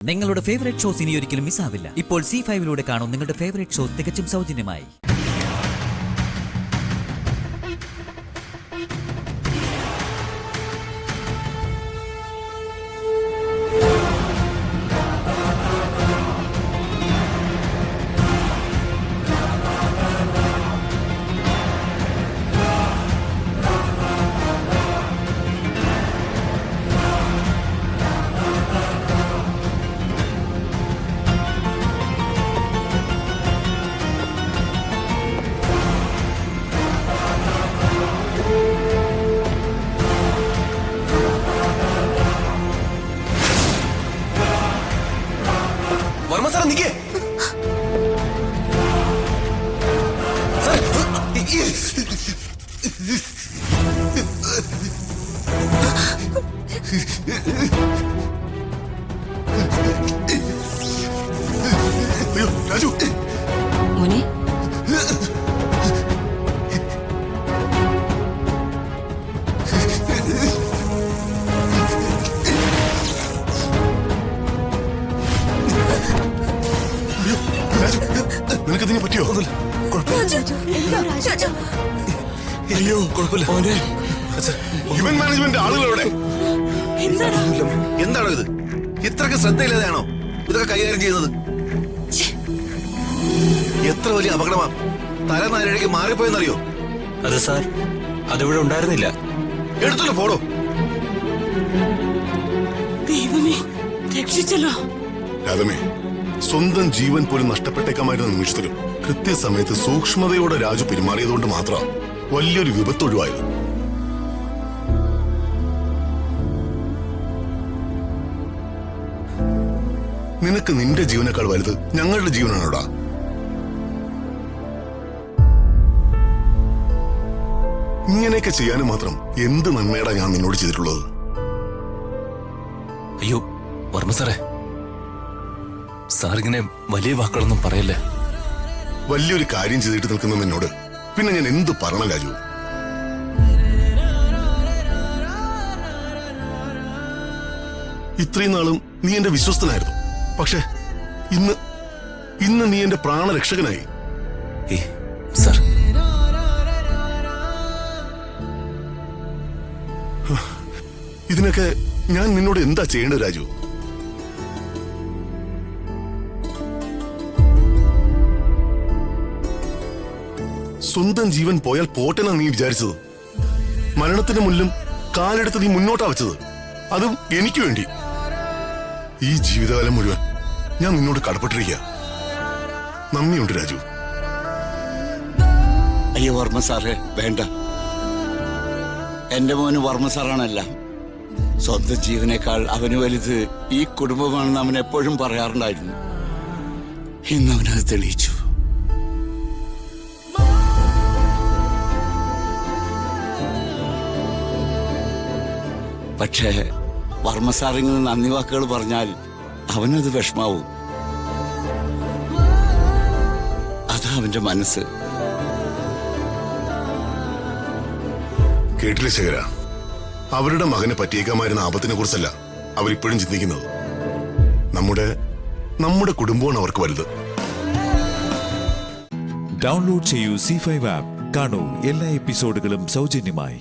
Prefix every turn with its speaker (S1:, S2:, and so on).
S1: നിങ്ങളുടെ favourite shows ഇനി ഒരിക്കലും മിസ്സാവില്ല. ഇപ്പോൾ C5 കാണും നിങ്ങളുടെ ഫേവറേറ്റ് ഷോസ് തികച്ചും സൗജന്യമായി.
S2: വർമ്മ സാർ നിക്കേ. രാജു
S3: മോനെ
S2: നിനക്കതിനെ പറ്റിയോ? അയ്യോ കുഴപ്പമില്ല. ഇവന്റ് മാനേജ്മെന്റ് ആളുകളോടെ എന്താണോ ഇത്? ഇത്രക്ക് ശ്രദ്ധയില്ലാതെയാണോ ഇതൊക്കെ കൈകാര്യം ചെയ്യുന്നത്? എത്ര വലിയ അപകടമാണ്. തല നാരഴയ്ക്ക് മാറിപ്പോയെന്നറിയോ?
S4: അത് സാർ, അതിവിടെ ഉണ്ടായിരുന്നില്ല.
S2: എടുത്തല്ലോ പോടോ.
S3: ദൈവമേ രക്ഷിച്ചല്ലോ.
S5: രാധമേ, സ്വന്തം ജീവൻ പോലും നഷ്ടപ്പെട്ടേക്കാമായിരുന്ന നിമിഷത്തിലും കൃത്യസമയത്ത് സൂക്ഷ്മതയോടെ രാജു പെരുമാറിയതുകൊണ്ട് മാത്രം വലിയൊരു വിപത്ത് ഒഴിവായത്. നിനക്ക് നിന്റെ ജീവനേക്കാൾ വലുത് ഞങ്ങളുടെ ജീവനാണോടാ? ഇങ്ങനെയൊക്കെ ചെയ്യാനും മാത്രം എന്ത് നന്മയാടാ ഞാൻ നിന്നോട് ചെയ്തിട്ടുള്ളത്?
S4: അയ്യോ വർമ്മ സാറേ, സാറിങ്ങനെ വലിയ വാക്കുകളൊന്നും പറയല്ലേ.
S5: വലിയൊരു കാര്യം ചെയ്തിട്ട് നിൽക്കുന്ന നിന്നോട് പിന്നെ ഞാൻ എന്ത് പറയണം രാജു? ഇത്രയും നാളും നീ എന്റെ വിശ്വസ്തനായിരുന്നു. പക്ഷെ ഇന്ന് നീ എന്റെ പ്രാണരക്ഷകനായി.
S4: സാർ,
S5: ഇതിനൊക്കെ ഞാൻ നിന്നോട് എന്താ ചെയ്യേണ്ടത് രാജു? സ്വന്തം ജീവൻ പോയാൽ പോട്ടെന്നാ നീ വിചാരിച്ചത്. മരണത്തിന് മുന്നിലും കാലെടുത്ത് നീ മുന്നോട്ടാ വെച്ചത്, അതും എനിക്ക് വേണ്ടി. ഈ ജീവിതകാലം മുഴുവൻ ഞാൻ നിന്നോട് കടപ്പെട്ടിരിക്കുക. നന്ദിയുണ്ട് രാജു.
S6: അയ്യോ വർമ്മ സാറേ, വേണ്ട. എന്റെ മോന് വർമ്മ സാറാണല്ല. സ്വന്തം ജീവനേക്കാൾ അവന് വലുത് ഈ കുടുംബമാണെന്ന് അവൻ എപ്പോഴും പറയാറുണ്ടായിരുന്നു. ഇന്ന് അവനത് തെളിയിച്ചു. പക്ഷേ വർമ്മ സാറിങ്ങനെ നന്ദി വാക്കുകൾ പറഞ്ഞാൽ അവനത് വിഷമാവും. അതാ അവന്റെ മനസ്സ്.
S5: കേട്ടില്ലേ ശേഖര, അവരുടെ മകനെ പറ്റിയേക്കാമായിരുന്ന ആപത്തിനെ കുറിച്ചല്ല അവരിപ്പോഴും ചിന്തിക്കുന്നത്. നമ്മുടെ കുടുംബമാണ് അവർക്ക് വലുത്.
S7: ഡൗൺലോഡ് ചെയ്യൂ C5 ആപ്പ്. കാണൂ എല്ലാ എപ്പിസോഡുകളും സൗജന്യമായി.